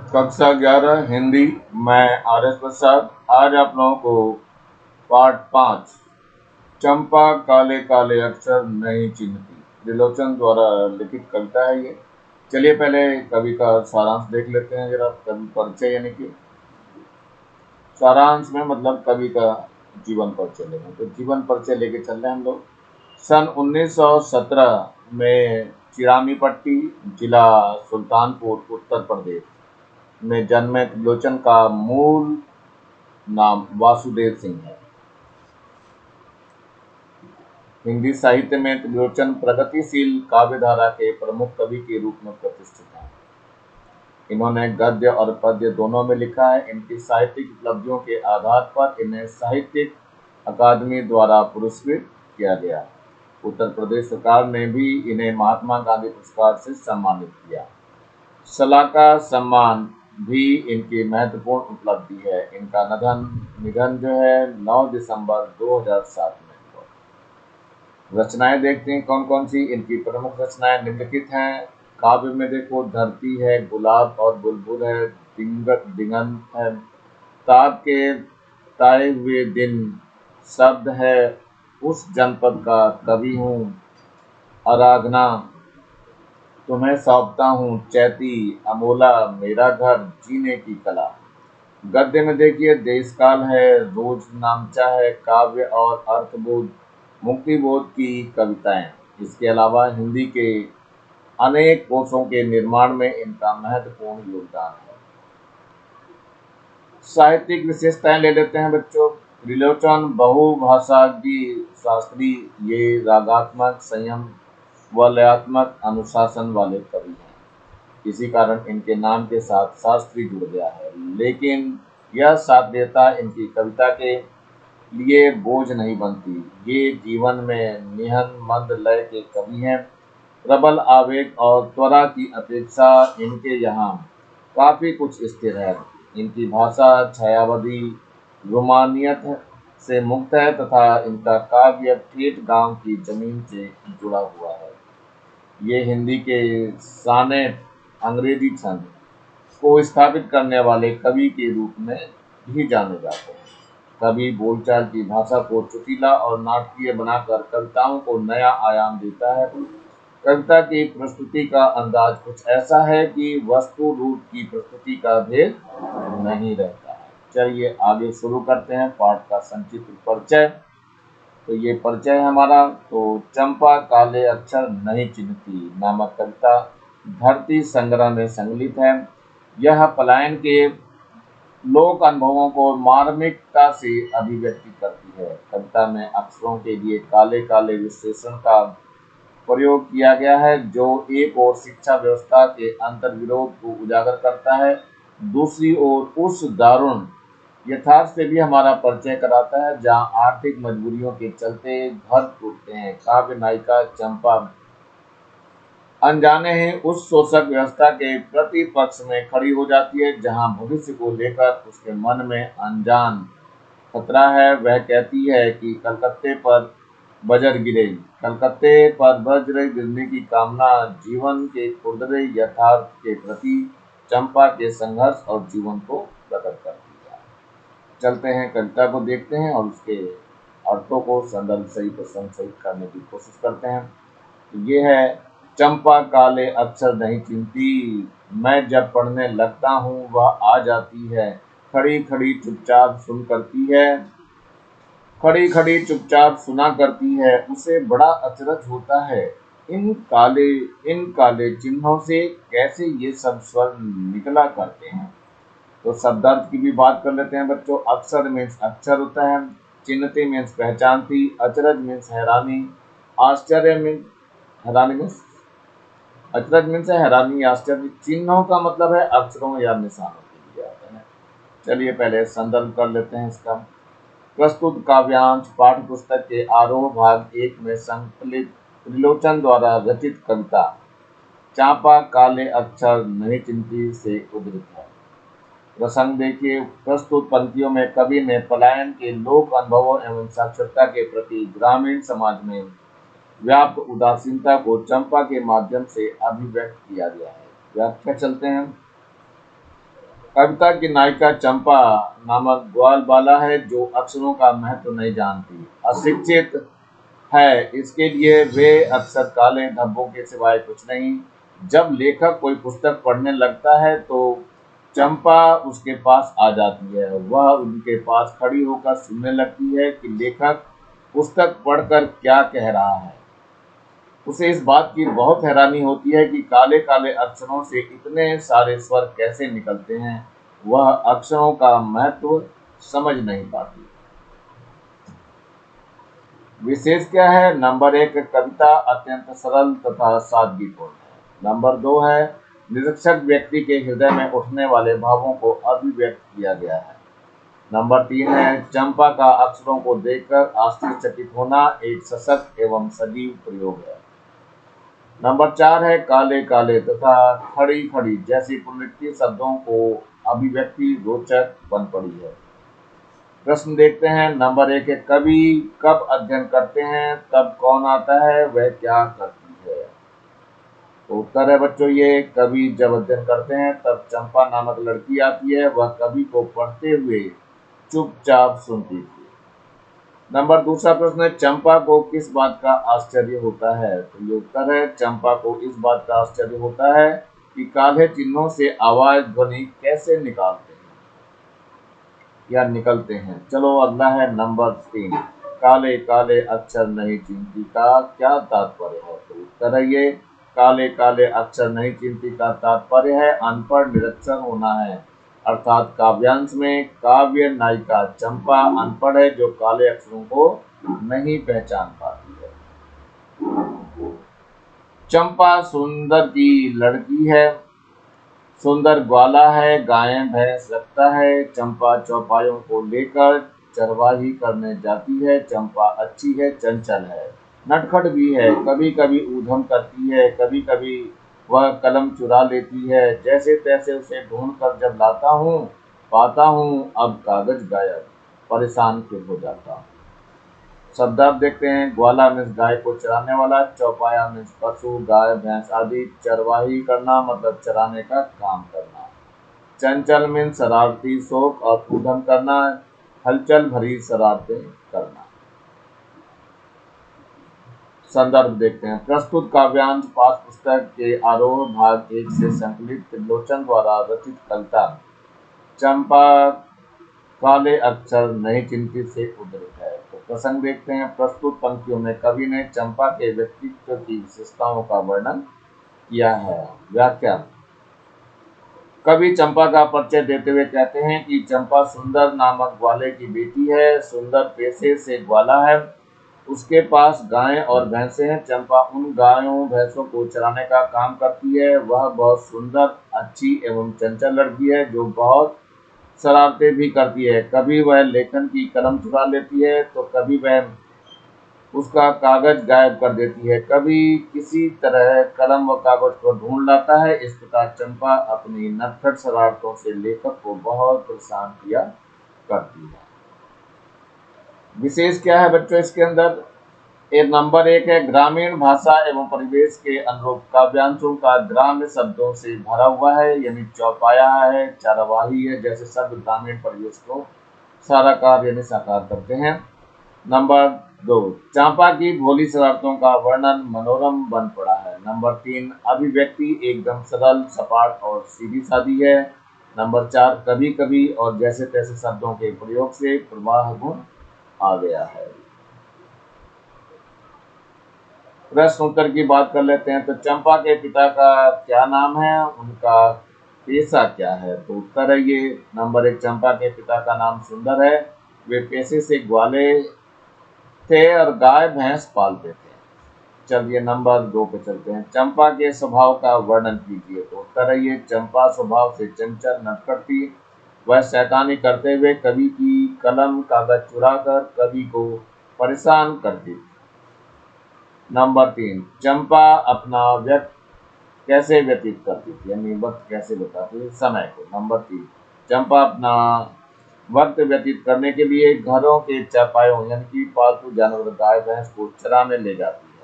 कक्षा 11 हिंदी। मैं R S प्रसाद। आज आप लोगों को पार्ट 5 चंपा काले काले अक्षर नहीं चिन्हती त्रिलोचन द्वारा लिखित कविता है ये। चलिए पहले कवि का सारांश देख लेते हैं जरा। कवि परिचय यानी कि सारांश में मतलब कवि का जीवन परिचय लेंगे, तो जीवन परिचय लेके चल रहे हैं हम लोग। सन 1917 में चिरामीपट्टी जिला सुल्तानपुर उत्तर प्रदेश में जन्मे त्रिलोचन का मूल नाम वासुदेव सिंह है। हिंदी साहित्य में त्रिलोचन प्रगतिशील काव्यधारा के प्रमुख कवि के रूप में प्रतिष्ठित हैं। इन्होंने गद्य और पद्य दोनों में लिखा है। इनकी साहित्यिक उपलब्धियों के आधार पर इन्हें साहित्यिक अकादमी द्वारा पुरस्कृत किया गया। उत्तर प्रदेश सरकार ने भी इन्हें महात्मा गांधी पुरस्कार से सम्मानित किया। सलाका सम्मान भी इनकी महत्वपूर्ण उपलब्धि है। इनका निधन जो है 9 दिसंबर 2007 में हुआ। रचनाएं देखते हैं कौन कौन सी। इनकी प्रमुख रचनाएं निम्नलिखित हैं। काव्य में देखो धरती है, गुलाब और बुलबुल है, दिगंत है, ताप के ताए हुए दिन, शब्द है, उस जनपद का कवि हूँ, आराधना, तुम्हें सौंपता हूँ, चैती, अमोला, मेरा घर, जीने की कला। गद्य में देखिए देशकाल है, रोज नामचा है, काव्य और अर्थबोध, मुक्तिबोध की कविताएं। इसके अलावा हिंदी के अनेक कोशों के निर्माण में इनका महत्वपूर्ण योगदान है। साहित्यिक विशेषताएं ले लेते हैं बच्चों। त्रिलोचन बहुभाषाज्ञ शास्त्री, ये रागात्मक, संयम व लयात्मक अनुशासन वाले कवि हैं। इसी कारण इनके नाम के साथ शास्त्री जुड़ गया है। लेकिन यह शास्त्रीयता इनकी कविता के लिए बोझ नहीं बनती। ये जीवन में निहन मंद लय के कवि हैं। प्रबल आवेग और त्वरा की अपेक्षा इनके यहाँ काफी कुछ स्थिर है। इनकी भाषा छायावादी रोमानियत से मुक्त है तथा इनका काव्य ठेठ गांव की जमीन से जुड़ा हुआ है। ये हिंदी के सानेट, अंग्रेजी छंद को स्थापित करने वाले कवि के रूप में भी जाने जाते हैं। कवि बोलचाल की भाषा को चुटीला और नाटकीय बनाकर कविताओं को नया आयाम देता है। कविता की प्रस्तुति का अंदाज कुछ ऐसा है कि वस्तु रूप की प्रस्तुति का भेद नहीं रहता है। चलिए आगे शुरू करते हैं पाठ का संक्षिप्त परिचय। तो ये परिचय है हमारा। तो चंपा काले अक्षर नहीं चिन्हती नामक कविता धरती संग्रह में संकलित है। यह पलायन के लोक अनुभवों को मार्मिकता से अभिव्यक्ति करती है। कविता में अक्षरों के लिए काले काले विशेषण का प्रयोग किया गया है, जो एक ओर शिक्षा व्यवस्था के अंतर्विरोध को उजागर करता है, दूसरी ओर उस दारुण यथार्थ से भी हमारा परिचय कराता है जहां आर्थिक मजबूरियों के चलते घर टूटते हैं। काव्य नायिका चंपा अनजाने ही उस शोषक व्यवस्था के प्रतिपक्ष में खड़ी हो जाती है जहां भविष्य को लेकर उसके मन में अनजान खतरा है। वह कहती है कि कलकत्ते पर वज्र गिरने की कामना जीवन के खुरदरे यथार्थ के प्रति चंपा के संघर्ष और जीवन को प्रकट करती है। चलते हैं कविता को देखते हैं और उसके अर्थों को संदर्भ सहित संशोधित करने की कोशिश करते हैं। ये है चंपा काले अक्षर नहीं चिन्हती, मैं जब पढ़ने लगता हूँ वह आ जाती है, खड़ी खड़ी चुपचाप सुन करती है, खड़ी खड़ी चुपचाप सुना करती है, उसे बड़ा अचरज होता है इन काले चिन्हों से कैसे ये सब स्वर निकला करते हैं। तो शब्दार्थ की भी बात कर लेते हैं बच्चों। अक्षर मीन्स अक्षर होता है, चिन्हती मीन्स पहचानती, अचरज मीन्स हैरानी, आश्चर्य मीन्स हैरानी मीन्स अचरज मीन्स हैरानी आश्चर्य। चिन्हों का मतलब है अक्षरों या निशानों के लिए आता है। चलिए पहले संदर्भ कर लेते हैं इसका। प्रस्तुत काव्यांश पाठ्य पुस्तक के आरोह भाग 1 में संकलित त्रिलोचन द्वारा रचित कविता चांपा काले अक्षर नहीं चिन्हती से उद्धृत है। प्रसंग देखिए। प्रस्तुत पंक्तियों में कवि ने पलायन के लोक अनुभवों एवं साक्षरता के प्रति ग्रामीण समाज में व्याप्त उदासीनता को चंपा के माध्यम से अभिव्यक्त किया गया है। व्याख्या चलते हैं। कविता की नायिका चंपा नामक ग्वालबाला है जो अक्षरों का महत्व नहीं जानती, अशिक्षित है, इसके लिए वे अक्सर काले धब्बों के सिवाय कुछ नहीं। जब लेखक कोई पुस्तक पढ़ने लगता है तो चंपा उसके पास आ जाती है। वह उनके पास खड़ी होकर सुनने लगती है कि लेखक पुस्तक पढ़कर क्या कह रहा है। उसे इस बात की बहुत हैरानी होती है कि काले काले अक्षरों से इतने सारे स्वर कैसे निकलते हैं। वह अक्षरों का महत्व समझ नहीं पाती। विशेष क्या है? नंबर 1, कविता अत्यंत सरल तथा सादगीपूर्ण है। नंबर 2 है, निरक्षर व्यक्ति के हृदय में उठने वाले भावों को अभिव्यक्त किया गया है। नंबर 3 है, चंपा का अक्षरों को देखकर आश्चर्यचकित होना एक सशक्त एवं सजीव प्रयोग है। नंबर 4 है, काले काले तथा खड़ी खड़ी जैसी पुनरुक्ति शब्दों को अभिव्यक्ति रोचक बन पड़ी है। प्रश्न देखते हैं। नंबर 1 है, कवि कब अध्ययन करते हैं तब कौन आता है, वह क्या करती है? तो उत्तर है बच्चों ये, कवि जब अध्ययन करते हैं तब चंपा नामक लड़की आती है। वह कवि को पढ़ते हुए चुपचाप सुनती थी। नंबर दूसरा प्रश्न है, चंपा को किस बात का आश्चर्य होता है? तो ये उत्तर है, चंपा को इस बात का आश्चर्य होता है कि काले चिन्हों से आवाज ध्वनि कैसे निकालते हैं या निकलते हैं। चलो अगला है नंबर 3, काले काले अक्षर नहीं चिंती का क्या तात्पर्य है? तो उत्तर है ये, काले काले अक्षर नहीं चिंती का तात्पर्य है अनपढ़ निरक्षर होना है। अर्थात काव्यांश में काव्य नायिका चंपा अनपढ़ है जो काले अक्षरों को नहीं पहचान पाती है। चंपा सुंदर की लड़की है, सुंदर ग्वाला है, गाय भैंस रखता है। चंपा चौपायों को लेकर चरवाही करने जाती है। चंपा अच्छी है, चंचल है, नटखट भी है, कभी कभी ऊधम करती है, कभी कभी वह कलम चुरा लेती है। जैसे तैसे उसे ढूंढ कर जब लाता हूँ पाता हूँ अब कागज गायब, परेशान फिर हो जाता हूँ। शब्दार्थ देखते हैं। ग्वाला मीन्स गाय को चराने वाला, चौपाया मीन्स पशु गाय भैंस आदि, चरवाही करना मतलब चराने का काम करना। चंचल मीन्स शरारती शौक और ऊधम करना, हलचल भरी शरारतें करना। संदर्भ देखते हैं। प्रस्तुत काव्यांश पाठ्य पुस्तक के आरोह भाग 1 से संकलित त्रिलोचन द्वारा रचित कविता चंपा काले अक्षर नहीं चिंती से उद्धृत है। तो प्रसंग देखते हैं। प्रस्तुत पंक्तियों में कवि ने चंपा के व्यक्तित्व की विशेषताओं का वर्णन किया है। व्याख्या। कवि चंपा का परिचय देते हुए कहते हैं कि चंपा सुंदर नामक ग्वाले की बेटी है। सुंदर पेशे से ग्वाला है, उसके पास गायें और भैंसे हैं। चंपा उन गायों भैंसों को चराने का काम करती है। वह बहुत सुंदर, अच्छी एवं चंचल लड़की है जो बहुत शरारतें भी करती है। कभी वह लेखन की कलम चुरा लेती है तो कभी वह उसका कागज गायब कर देती है, कभी किसी तरह कलम व कागज को ढूंढ लाता है। इस प्रकार चंपा अपनी नटखट शरारतों से लेखक को बहुत परेशान किया करती है। विशेष क्या है बच्चों इसके अंदर? नंबर 1 है, ग्रामीण भाषा एवं परिवेश के अनुरूप काव्यांशों का ग्राम्य शब्दों से भरा हुआ है, यानी चौपाया है, चरवाही है जैसे शब्द ग्रामीण परिवेश को साराकार यानी साकार करते हैं। नंबर 2, चंपा की भोली शरारतों का वर्णन मनोरम बन पड़ा है। नंबर 3, अभिव्यक्ति एकदम सरल सपाट और सीधी सादी है। नंबर 4, कभी कभी और जैसे तैसे शब्दों के प्रयोग से प्रवाह गुण आ गया है। प्रश्न उत्तर की बात कर लेते हैं। तो चंपा के पिता का क्या नाम है, उनका पेशा क्या है? तो उत्तर है ये, नंबर 1, चंपा के पिता का नाम सुंदर है, वे पेशे से ग्वाले थे और गाय भैंस पालते थे। चलिए नंबर 2 पे चलते हैं। चंपा के स्वभाव का वर्णन कीजिए। तो उत्तर है ये, चंपा स्वभाव से चंचल नटखट थी। वह शैतानी करते हुए कवि की कलम कागज चुराकर कवि को परेशान करती थी। नंबर 3, चंपा अपना वक्त कैसे व्यतीत करती थी, यानी वक्त कैसे बिताती थी, समय को। नंबर 3, चंपा अपना वक्त व्यतीत करने के लिए घरों के चौपायों यानी कि पालतू जानवर गाय भैंस को चराने ले जाती है।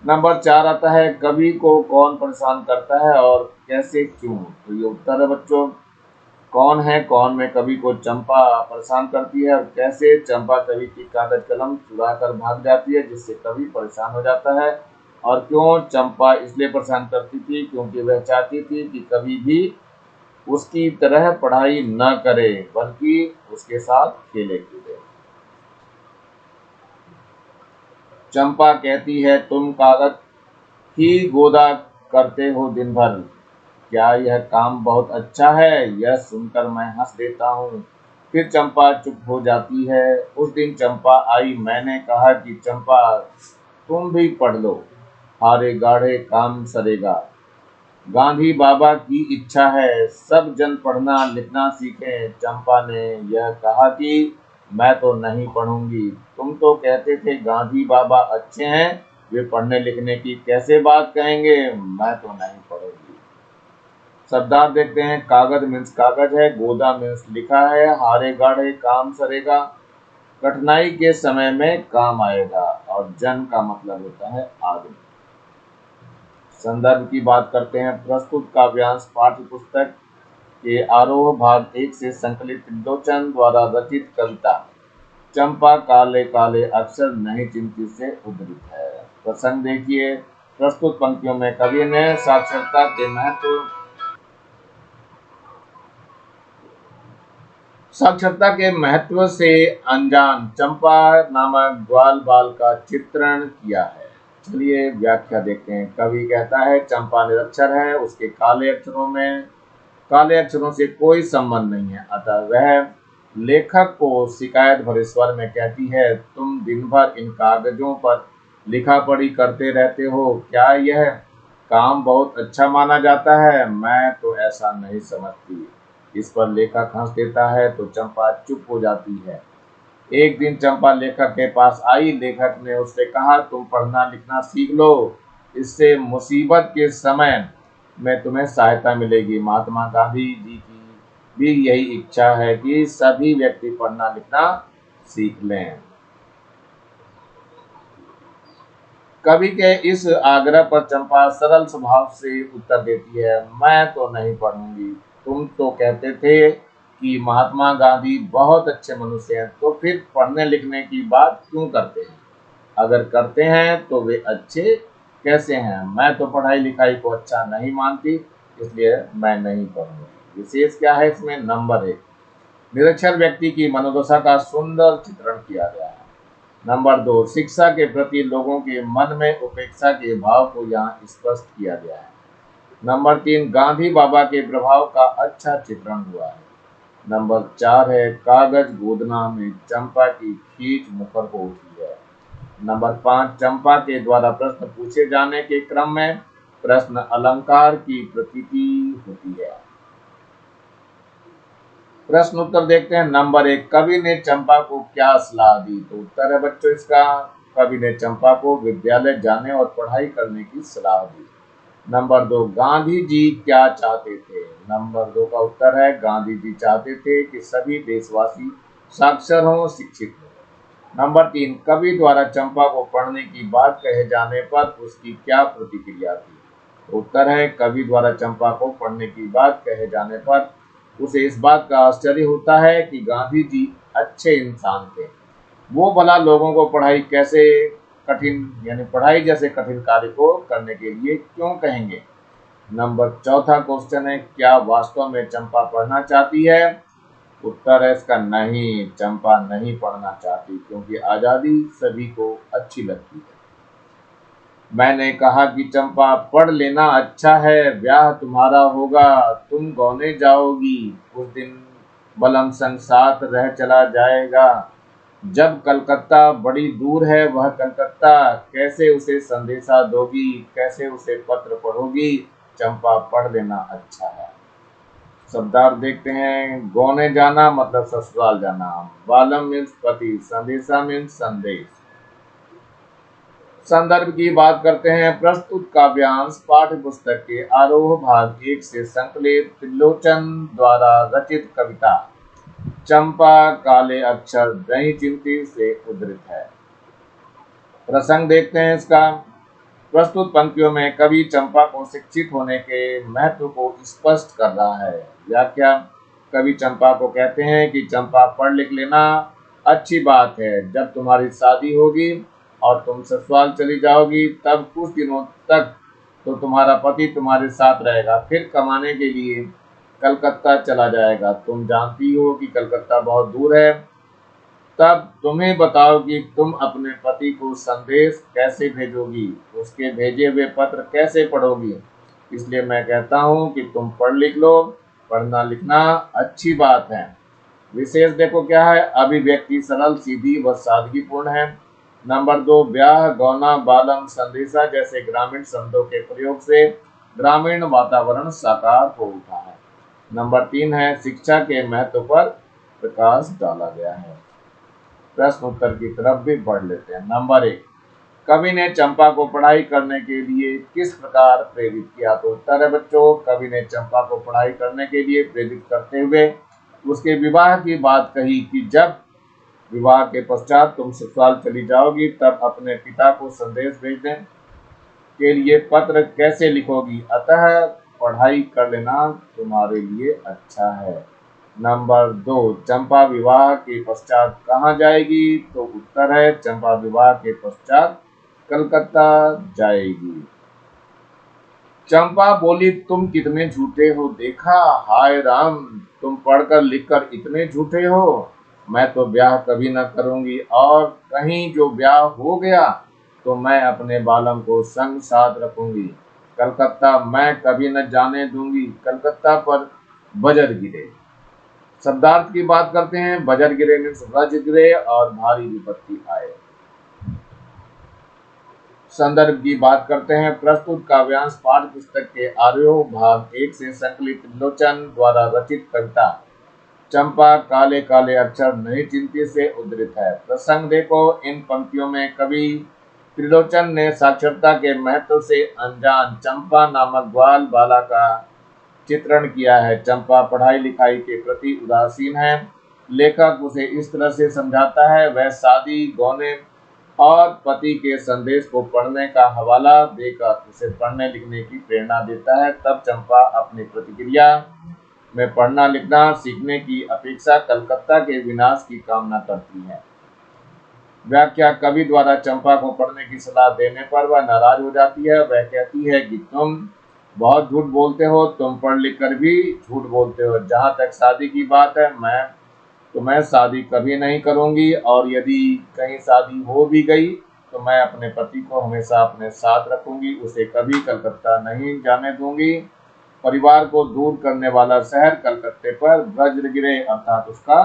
नंबर 4 आता है, कवि को कौन परेशान करता है और कैसे क्यों? तो ये उत्तर है बच्चों, कौन है कौन में कवि को चंपा परेशान करती है और कैसे चंपा कवि की कागज कलम चुरा कर भाग जाती है जिससे कवि परेशान हो जाता है। और क्यों चंपा इसलिए परेशान करती थी, क्योंकि वह चाहती थी कि कवि भी उसकी तरह पढ़ाई न करे बल्कि उसके साथ खेले कूदे। चंपा कहती है, तुम कागज ही गोदा करते हो दिन भर, क्या यह काम बहुत अच्छा है? यह सुनकर मैं हंस देता हूँ। फिर चंपा चुप हो जाती है। उस दिन चंपा आई, मैंने कहा कि चंपा तुम भी पढ़ लो, हारे गाढ़े काम सरेगा। गांधी बाबा की इच्छा है सब जन पढ़ना लिखना सीखें। चंपा ने यह कहा कि मैं तो नहीं पढ़ूंगी। तुम तो कहते थे गांधी बाबा अच्छे हैं, वे पढ़ने लिखने की कैसे बात कहेंगे? मैं तो नहीं पढ़ूंगी। शब्दार्थ देखते हैं। कागज मीन्स कागज है, गोदा मीन्स लिखा है, हारे गाढ़े काम सरेगा, कठिनाई के समय में काम आएगा, और जन का मतलब होता है आदमी। संदर्भ की बात करते हैं। प्रस्तुत काव्यांश पाठ्य पुस्तक के आरोह भाग 1 से संकलित त्रिलोचन द्वारा रचित कविता चंपा काले काले अक्षर नहीं चिंती से उद्धृत है। प्रसंग देखिए। प्रस्तुत पंक्तियों में कवि ने साक्षरता के महत्व से अनजान चंपा नामक ग्वाल बाल का चित्रण किया है। चलिए व्याख्या देखते हैं। कवि कहता है चंपा निरक्षर है, उसके काले अक्षरों से कोई संबंध नहीं है, अतः वह लेखक को शिकायत भरे स्वर में कहती है, तुम दिन भर इन कागजों पर लिखा पढ़ी करते रहते हो, क्या यह काम बहुत अच्छा माना जाता है? मैं तो ऐसा नहीं समझती। इस पर लेखक हंस देता है तो चंपा चुप हो जाती है। एक दिन चंपा लेखक के पास आई। लेखक ने उससे कहा, तुम पढ़ना लिखना सीख लो, इससे मुसीबत के समय में तुम्हें सहायता मिलेगी। महात्मा गांधी जी की भी यही इच्छा है कि सभी व्यक्ति पढ़ना लिखना सीख लें। कवि के इस आग्रह पर चंपा सरल स्वभाव से उत्तर देती है, मैं तो नहीं पढ़ूंगी। तुम तो कहते थे कि महात्मा गांधी बहुत अच्छे मनुष्य हैं, तो फिर पढ़ने लिखने की बात क्यों करते हैं? अगर करते हैं तो वे अच्छे कैसे हैं? मैं तो पढ़ाई लिखाई को अच्छा नहीं मानती, इसलिए मैं नहीं पढ़ूंगी। विशेष क्या है इसमें? नंबर 1, निरक्षर व्यक्ति की मनोदशा का सुंदर चित्रण किया गया है। नंबर 2, शिक्षा के प्रति लोगों के मन में उपेक्षा के भाव को यहाँ स्पष्ट किया गया है। नंबर 3, गांधी बाबा के प्रभाव का अच्छा चित्रण हुआ है। नंबर 4 है कागज गोदना में चंपा की खींच मुखर को उठी है। नंबर 5, चंपा के द्वारा प्रश्न पूछे जाने के क्रम में प्रश्न अलंकार की प्रतीति होती है। प्रश्न उत्तर देखते हैं। नंबर 1, कवि ने चंपा को क्या सलाह दी? तो उत्तर है बच्चों इसका, कवि ने चंपा को विद्यालय जाने और पढ़ाई करने की सलाह दी। नंबर 2, गांधी जी क्या चाहते थे? नंबर 2 का उत्तर है, गांधी जी चाहते थे कि सभी देशवासी साक्षर हों, शिक्षित हों। नंबर 3, कवि द्वारा चंपा को पढ़ने की बात कहे जाने पर उसकी क्या प्रतिक्रिया थी? उत्तर है, कवि द्वारा चंपा को पढ़ने की बात कहे जाने पर उसे इस बात का आश्चर्य होता है कि गांधी जी अच्छे इंसान थे। वो भला लोगों को पढ़ाई जैसे कठिन कार्य को करने के लिए क्यों कहेंगे? नंबर 4 क्वेश्चन है, क्या वास्तव में चंपा पढ़ना चाहती है? उत्तर है इसका, नहीं, चंपा नहीं पढ़ना चाहती, क्योंकि आजादी सभी को अच्छी लगती है। मैंने कहा कि चंपा पढ़ लेना अच्छा है, ब्याह तुम्हारा होगा, तुम गौने जाओगी, उस दिन बलम संग साथ रह चला जाएगा। जब कलकत्ता बड़ी दूर है वह कलकत्ता, कैसे उसे संदेशा दोगी, कैसे उसे पत्र पढ़ोगी? चंपा पढ़ लेना अच्छा है। शब्दार्थ देखते हैं। गौने जाना मतलब ससुराल जाना, बालम मीन्स पति, संदेशा मीन्स संदेश। संदर्भ की बात करते हैं। प्रस्तुत काव्यांश पाठ्य पुस्तक के आरोह भाग 1 से संकलित त्रिलोचन द्वारा रचित कविता चंपा काले अक्षर नहीं चिंती से उद्धृत है। प्रसंग देखते हैं इसका। प्रस्तुत पंक्तियों में कवि चंपा को शिक्षित होने के महत्व को स्पष्ट कर रहा है। व्याख्या। कवि चंपा को कहते हैं कि चंपा, पढ़ लिख लेना अच्छी बात है। जब तुम्हारी शादी होगी और तुम ससुराल चली जाओगी, तब कुछ दिनों तक तो तुम्हारा पति तुम्हारे साथ रहेगा, फिर कमाने के लिए कलकत्ता चला जाएगा। तुम जानती हो कि कलकत्ता बहुत दूर है। तब तुम्हें बताओ कि तुम अपने पति को संदेश कैसे भेजोगी, उसके भेजे हुए पत्र कैसे पढ़ोगी। इसलिए मैं कहता हूँ कि तुम पढ़ लिख लो। पढ़ना लिखना अच्छी बात है। विशेष देखो क्या है, अभिव्यक्ति सरल, सीधी व सादगीपूर्ण है। नंबर 2, ब्याह, गौना, बालम, संदेशा जैसे ग्रामीण शब्दों के प्रयोग से ग्रामीण वातावरण साकार हो उठा है। नंबर 3 है, शिक्षा के महत्व पर प्रकाश डाला गया है। प्रश्न उत्तर की तरफ भी बढ़ लेते हैं। नंबर 1, कवि ने चंपा को पढ़ाई करने के लिए किस प्रकार प्रेरित किया। तो उत्तर है बच्चों, कवि ने चंपा को पढ़ाई करने के लिए प्रेरित करते हुए उसके विवाह की बात कही कि जब विवाह के पश्चात तुम ससुराल चली जाओगी, तब अपने पिता को संदेश भेजने के लिए पत्र कैसे लिखोगी। अतः पढ़ाई कर लेना तुम्हारे लिए अच्छा है। नंबर 2, चंपा विवाह के पश्चात कहाँ जाएगी। तो उत्तर है, चंपा विवाह के पश्चात कलकत्ता जाएगी। चंपा बोली, तुम कितने झूठे हो देखा। हाय राम, तुम पढ़कर लिखकर इतने झूठे हो। मैं तो ब्याह कभी न करूंगी, और कहीं जो ब्याह हो गया तो मैं अपने बालम को संग साथ रखूंगी। कलकत्ता मैं कभी न जाने दूंगी। कलकत्ता पर बजर गिरे। शब्दार्थ की बात करते हैं। बजर गिरे मीन्स वज्र गिरे और भारी विपत्ति आए। संदर्भ की बात करते हैं। प्रस्तुत काव्यांश पाठ्य पुस्तक के आरोह भाग 1 से संकलित त्रिलोचन द्वारा रचित कविता चंपा काले काले अक्षर नहीं चिंती से उद्धृत है। प्रसंग देखो, इन पंक्तियों में कवि त्रिलोचन ने साक्षरता के महत्व से अनजान चंपा नामक ग्वाल बाला का चित्रण किया है। चंपा पढ़ाई लिखाई के प्रति उदासीन है। लेखक उसे इस तरह से समझाता है, वह शादी, गौने और पति के संदेश को पढ़ने का हवाला देकर उसे पढ़ने लिखने की प्रेरणा देता है। तब चंपा अपनी प्रतिक्रिया में पढ़ना लिखना सीखने की अपेक्षा कलकत्ता के विनाश की कामना करती है। व्याख्या। कवि द्वारा चंपा को पढ़ने की सलाह देने पर वह नाराज हो जाती है। वह कहती है कि तुम बहुत झूठ बोलते हो, तुम पढ़ लिख कर भी झूठ बोलते हो। जहाँ तक शादी की बात है, मैं शादी कभी नहीं करूंगी, और यदि कहीं शादी हो भी गई तो मैं अपने पति को हमेशा अपने साथ रखूंगी, उसे कभी कलकत्ता नहीं जाने दूंगी। परिवार को दूर करने वाला शहर कलकत्ते पर वज्र गिरे, अर्थात उसका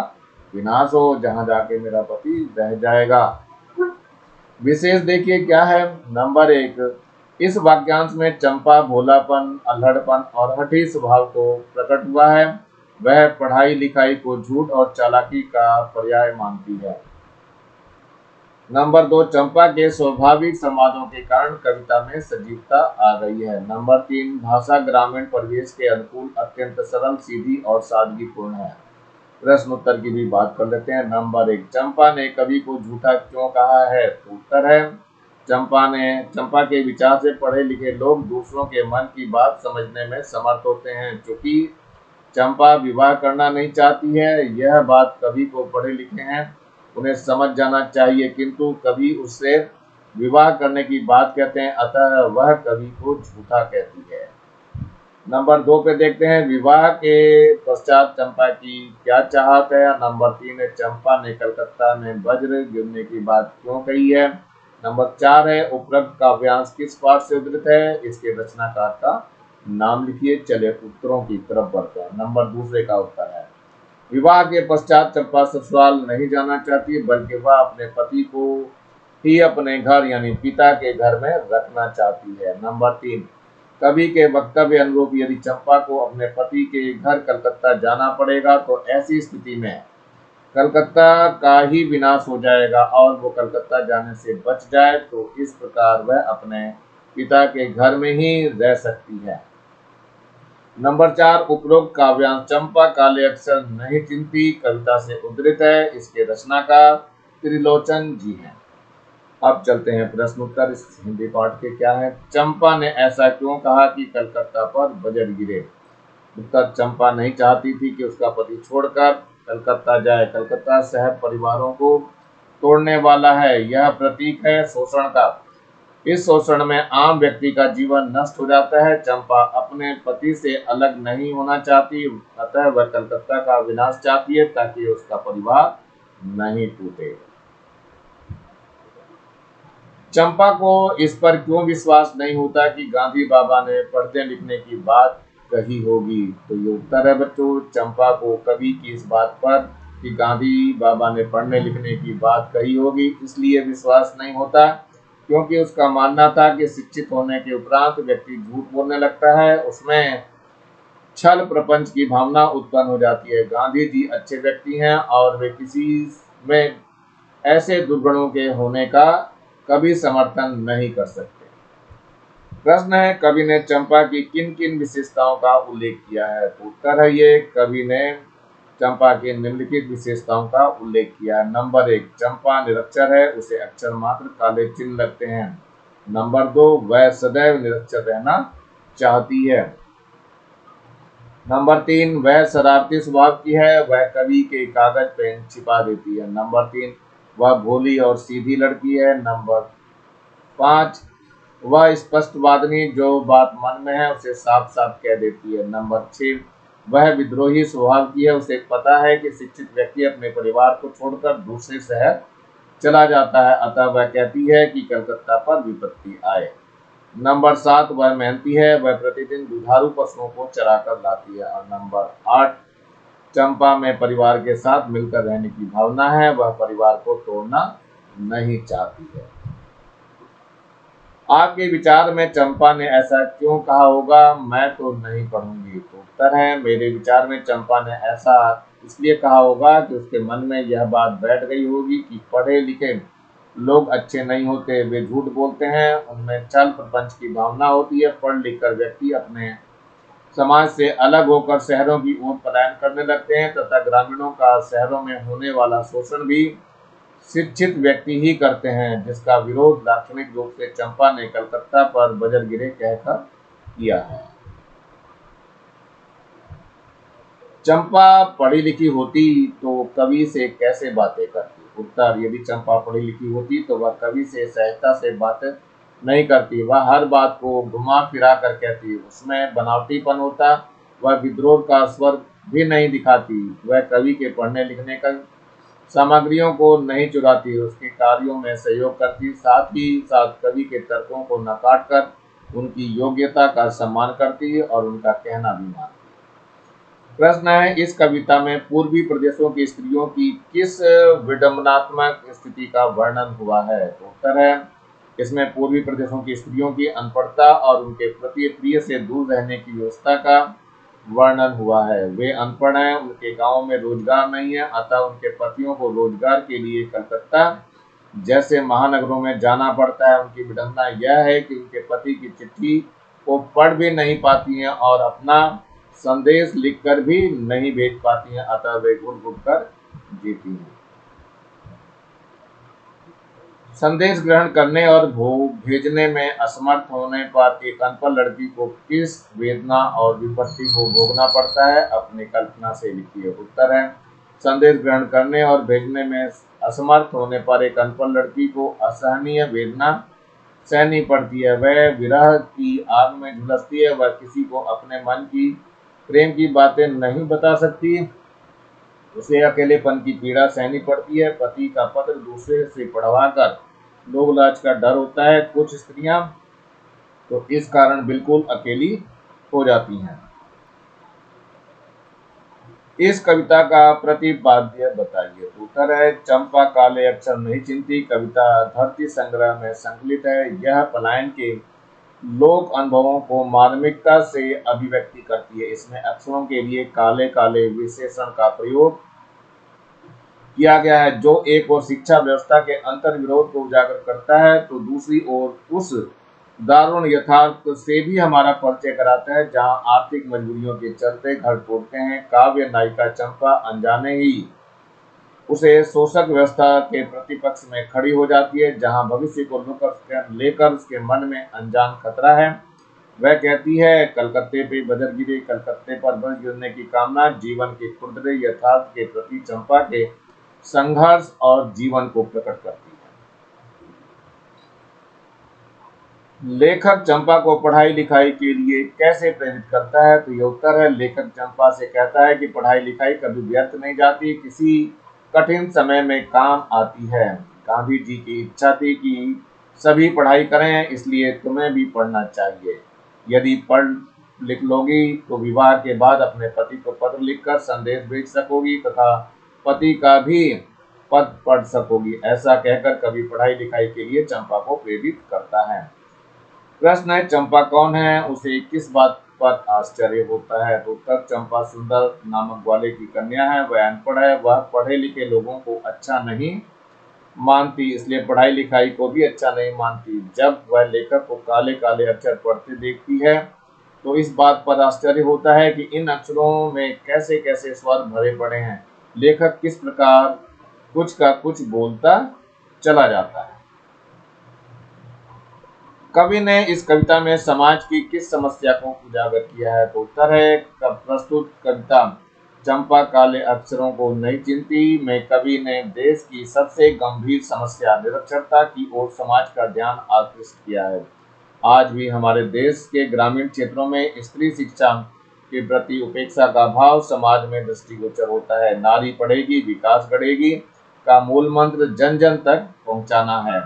विनाश हो, जहां जाके मेरा पति रह जाएगा। विशेष देखिए क्या है। नंबर 1, इस वाक्यांश में चंपा भोलापन, अल्हड़पन और हठी स्वभाव को प्रकट हुआ है। वह पढ़ाई लिखाई को झूठ और चालाकी का पर्याय मानती है। नंबर 2, चंपा के स्वाभाविक संवादों के कारण कविता में सजीवता आ गई है। नंबर 3, भाषा ग्रामीण परिवेश के अनुकूल अत्यंत सरल, सीधी और सादगीपूर्ण है। प्रश्न उत्तर की भी बात कर लेते हैं। नंबर 1, चंपा ने कवि को झूठा क्यों कहा है। तो उत्तर है, चंपा के विचार से पढ़े लिखे लोग दूसरों के मन की बात समझने में समर्थ होते हैं। चूंकि चंपा विवाह करना नहीं चाहती है, यह बात कवि को पढ़े लिखे हैं उन्हें समझ जाना चाहिए, किंतु कवि उससे विवाह करने की बात कहते हैं, अतः वह कवि को झूठा कहती है। नंबर 2 पे देखते हैं, विवाह के पश्चात चंपा की क्या चाहत है। नंबर 3 है, चंपा ने कलकत्ता में वज्र गिरने की बात क्यों कही है। नंबर 4 है, उपरोक्त काव्यांश किस पाठ से उद्धृत है, इसके रचनाकार का नाम लिखिए। चलिए उत्तरों की तरफ बढ़ते हैं। नंबर 2 का उत्तर है, विवाह के पश्चात चंपा ससुराल नहीं जाना चाहती, बल्कि वह अपने पति को ही अपने घर यानी पिता के घर में रखना चाहती है। नंबर 3, कवि के वक्तव्य अनुरूप यदि चंपा को अपने पति के घर कलकत्ता जाना पड़ेगा तो ऐसी स्थिति में कलकत्ता का ही विनाश हो जाएगा, और वो कलकत्ता जाने से बच जाए तो इस प्रकार वह अपने पिता के घर में ही रह सकती है। नंबर 4, उपरोक्त काव्यांश चंपा काले अक्षर नहीं चिंती कविता से उद्धृत है। इसके रचनाकार त्रिलोचन जी हैं। अब चलते हैं प्रश्न उत्तर। इस हिंदी पाठ के क्या है। चंपा ने ऐसा क्यों कहा कि कलकत्ता पर बजट गिरे। उत्तर, चंपा नहीं चाहती थी कि उसका पति छोड़कर कलकत्ता जाए। कलकत्ता शहर परिवारों को तोड़ने वाला है। यह प्रतीक है शोषण का। इस शोषण में आम व्यक्ति का जीवन नष्ट हो जाता है। चंपा अपने पति से अलग नहीं होना चाहती, अतः वह कलकत्ता का विनाश चाहती है ताकि उसका परिवार नहीं टूटे। चंपा को इस पर क्यों विश्वास नहीं होता कि गांधी बाबा ने पढ़ने लिखने की बात कही होगी। तो ये उत्तर है बच्चों, चंपा को कवि की इस बात पर कि गांधी बाबा ने पढ़ने लिखने की बात कही होगी इसलिए विश्वास नहीं होता, क्योंकि उसका मानना था कि शिक्षित होने के उपरांत व्यक्ति झूठ बोलने लगता है, उसमें छल प्रपंच की भावना उत्पन्न हो जाती है। गांधी जी अच्छे व्यक्ति हैं और वे किसी में ऐसे दुर्गुणों के होने का कभी समर्थन नहीं कर सकते। प्रश्न है, कवि ने चंपा की किन किन विशेषताओं का उल्लेख किया है। तो उत्तर है ये, कवि ने चंपा की निम्नलिखित विशेषताओं का उल्लेख किया है। नंबर 1, चंपा निरक्षर है, उसे अक्षर मात्र काले चिन्ह लगते हैं। नंबर 2, वह सदैव निरक्षर रहना चाहती है। नंबर 3, वह शरारती स्वभाव की है, वह कवि के कागज पेन छिपा देती है। नंबर 3, वह भोली और सीधी लड़की है। नंबर 5, वह स्पष्टवादिनी, जो बात मन में है उसे साफ साफ कह देती है। नंबर 6, वह विद्रोही स्वभाव की है, उसे पता है कि शिक्षित व्यक्ति अपने परिवार को छोड़कर दूसरे शहर चला जाता है, अतः वह कहती है कि कलकत्ता पर विपत्ति आए। नंबर 7, वह मेहनती है, वह प्रतिदिन दुधारू पशुओं को चराकर लाती है। और नंबर 8, चंपा में परिवार के साथ मिलकर रहने की भावना है, वह परिवार को तोड़ना नहीं चाहती है। आपके विचार में चंपा ने ऐसा क्यों कहा होगा, मैं तो नहीं पढ़ूंगी। तो उत्तर है, मेरे विचार में चंपा ने ऐसा इसलिए कहा होगा कि उसके मन में यह बात बैठ गई होगी कि पढ़े लिखे लोग अच्छे नहीं होते, वे झूठ बोलते हैं, उनमें छल प्रपंच की भावना होती है। पढ़ लिख कर व्यक्ति अपने समाज से अलग होकर शहरों की ओर पलायन करने लगते हैं तथा ग्रामीणों का शहरों में होने वाला शोषण भी शिक्षित व्यक्ति ही करते हैं, जिसका विरोध लाक्षणिक रूप से चंपा ने कलकत्ता पर बजट गिरे कहकर किया है। चंपा पढ़ी लिखी होती तो कवि से कैसे बातें करती। उत्तर, यदि चंपा पढ़ी लिखी होती तो वह कवि से सहजता से बातें नहीं करती, वह हर बात को घुमा फिरा कर कहती, उसमें बनावटीपन होता, वह विद्रोह का स्वर भी नहीं दिखाती, वह कवि के पढ़ने लिखने का सामग्रियों को नहीं चुराती, उसके कार्यों में सहयोग करती, साथ ही साथ कवि के तर्कों को नकार कर उनकी योग्यता का सम्मान करती और उनका कहना भी मानती। प्रश्न है, इस कविता में पूर्वी प्रदेशों की स्त्रियों की किस विडंबनात्मक स्थिति का वर्णन हुआ है। तो उत्तर है, इसमें पूर्वी प्रदेशों की स्त्रियों की अनपढ़ता और उनके प्रति प्रिय से दूर रहने की व्यवस्था का वर्णन हुआ है। वे अनपढ़ हैं, उनके गांव में रोजगार नहीं है, अतः उनके पतियों को रोजगार के लिए कलकत्ता जैसे महानगरों में जाना पड़ता है। उनकी विडंबना यह है कि उनके पति की चिट्ठी को पढ़ भी नहीं पाती हैं और अपना संदेश लिखकर भी नहीं भेज पाती हैं, अतः वे घुट घुट कर जीती हैं। संदेश ग्रहण करने और भेजने में असमर्थ होने पर एक अनपढ़ लड़की को किस वेदना और विपत्ति को भोगना पड़ता है, अपनी कल्पना से लिखिए। उत्तर है, संदेश ग्रहण करने और भेजने में असमर्थ होने पर एक अनपढ़ लड़की को असहनीय वेदना सहनी पड़ती है। वह विरह की आग में झुलसती है, वह किसी को अपने मन की प्रेम की बातें नहीं बता सकती, उसे अकेलेपन की पीड़ा सहनी पड़ती है। पति का पत्र दूसरे से पढ़वा कर लोग लाज का डर होता है। कुछ स्त्रियां तो इस कारण बिल्कुल अकेली हो जाती हैं। इस कविता का प्रतिपाद्य बताइए। उत्तर है, चंपा काले अक्षर नहीं चिंती कविता धरती संग्रह में संकलित है। यह पलायन के लोक अनुभवों को मार्मिकता से अभिव्यक्ति करती है। इसमें अक्षरों के लिए काले काले विशेषण का प्रयोग किया गया है, जो एक ओर शिक्षा व्यवस्था के अंतर विरोध को उजागर करता है तो दूसरी ओर उस दारुण यथार्थ से भी हमारा परिचय कराता है, जहां आर्थिक मजबूरियों के चलते घर तोड़ते हैं। काव्य नायिका चंपा अनजाने ही उसे शोषक व्यवस्था के प्रतिपक्ष में खड़ी हो जाती है, जहां भविष्य को लेकर उसके मन में अनजान खतरा है। वह कहती है, कलकत्ते पे बजर गिरे, कलकत्ते पर बज गिरने की कामना जीवन के खुरदरे यथार्थ के प्रति चंपा के संघर्ष और जीवन को प्रकट करती है। लेखक चंपा को पढ़ाई लिखाई के लिए कैसे प्रेरित करता है? तो ये उत्तर है, लेखक चंपा से कहता है कि पढ़ाई लिखाई कभी व्यर्थ नहीं जाती, किसी कठिन समय में काम आती है। गांधी जी की इच्छा थी कि सभी पढ़ाई करें, इसलिए तुम्हें भी पढ़ना चाहिए। यदि पढ़ लिख लोगी तो विवाह के बाद अपने पति को पत्र लिखकर संदेश भेज सकोगी तथा पति का भी पद पढ़ सकोगी। ऐसा कहकर कवि पढ़ाई लिखाई के लिए चंपा को प्रेरित करता है। प्रश्न है, चंपा कौन है? उसे किस बात पर आश्चर्य होता है? तो उत्तर, चंपा सुंदर नामक ग्वाले की कन्या है। वह अनपढ़ है, वह पढ़े लिखे लोगों को अच्छा नहीं मानती, इसलिए पढ़ाई लिखाई को भी अच्छा नहीं मानती। जब वह लेखक को काले काले अक्षर पढ़ते देखती है तो इस बात पर आश्चर्य होता है कि इन अक्षरों में कैसे कैसे स्वर भरे पड़े हैं। लेखक किस प्रकार कुछ का कुछ बोलता चला जाता है। कवि ने इस कविता में समाज की किस समस्या को उजागर किया है? तो उत्तर है, प्रस्तुत कविता चंपा काले अक्षरों को नहीं चिंती में कवि ने देश की सबसे गंभीर समस्या निरक्षरता की ओर समाज का ध्यान आकृष्ट किया है। आज भी हमारे देश के ग्रामीण क्षेत्रों में स्त्री शिक्षा के प्रति उपेक्षा का भाव समाज में दृष्टिगोचर होता है। नारी पढ़ेगी विकास गढ़ेगी का मूल मंत्र जन जन तक पहुंचाना है।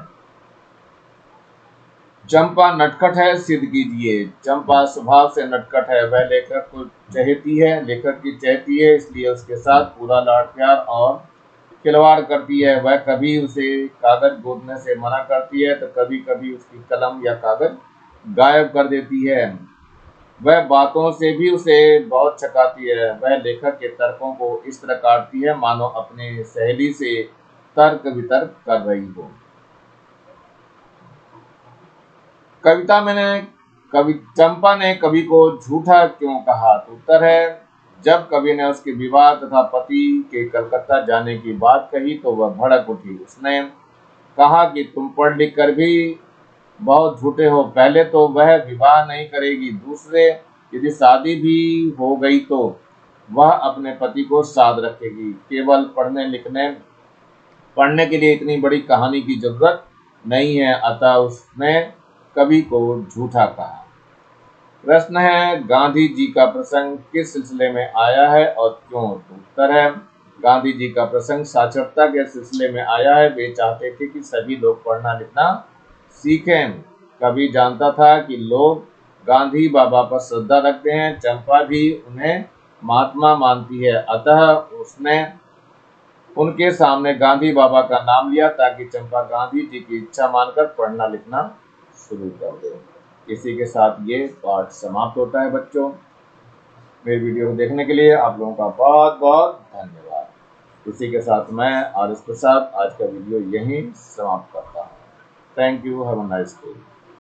चंपा नटखट है, सिद्ध कीजिए। चंपा स्वभाव से नटखट है, वह लेखक को चाहती है, लेखक की चाहती है, इसलिए उसके साथ पूरा लाड प्यार और खिलवाड़ करती है। वह कभी उसे कागज गोदने से मना करती है तो कभी कभी उसकी कलम या कागज गायब कर देती है। वह बातों से भी उसे बहुत छकाती है। वह लेखक के तर्कों को इस तरह काटती है मानो अपने सहेली से तर्क वितर्क कर रही हो। कविता में चंपा ने कवि को झूठा क्यों कहा? तो उत्तर है, जब कवि ने उसके विवाह तथा पति के कलकत्ता जाने की बात कही तो वह भड़क उठी। उसने कहा कि तुम पढ़ लिख कर भी बहुत झूठे हो। पहले तो वह विवाह नहीं करेगी, दूसरे यदि शादी भी हो गई तो वह अपने पति को साथ रखेगी। केवल पढ़ने के लिए इतनी बड़ी कहानी की जरूरत नहीं है। अतः उसने कवि को झूठा कहा। प्रश्न है, गांधी जी का प्रसंग किस सिलसिले में आया है और क्यों? तो उत्तर है, गांधी जी का प्रसंग साक्षरता के सिलसिले में आया है। वे चाहते थे कि सभी लोग पढ़ना लिखना सीखें। कवि जानता था कि लोग गांधी बाबा पर श्रद्धा रखते हैं, चंपा भी उन्हें महात्मा मानती है, अतः उसने उनके सामने गांधी बाबा का नाम लिया ताकि चंपा गांधी जी की इच्छा मानकर पढ़ना लिखना शुरू कर दे। इसी के साथ ये पाठ समाप्त होता है बच्चों। मेरे वीडियो को देखने के लिए आप लोगों का बहुत बहुत धन्यवाद। इसी के साथ मैं आर एस प्रसाद आज का वीडियो यहीं समाप्त करता हूँ। Thank you, have a nice day.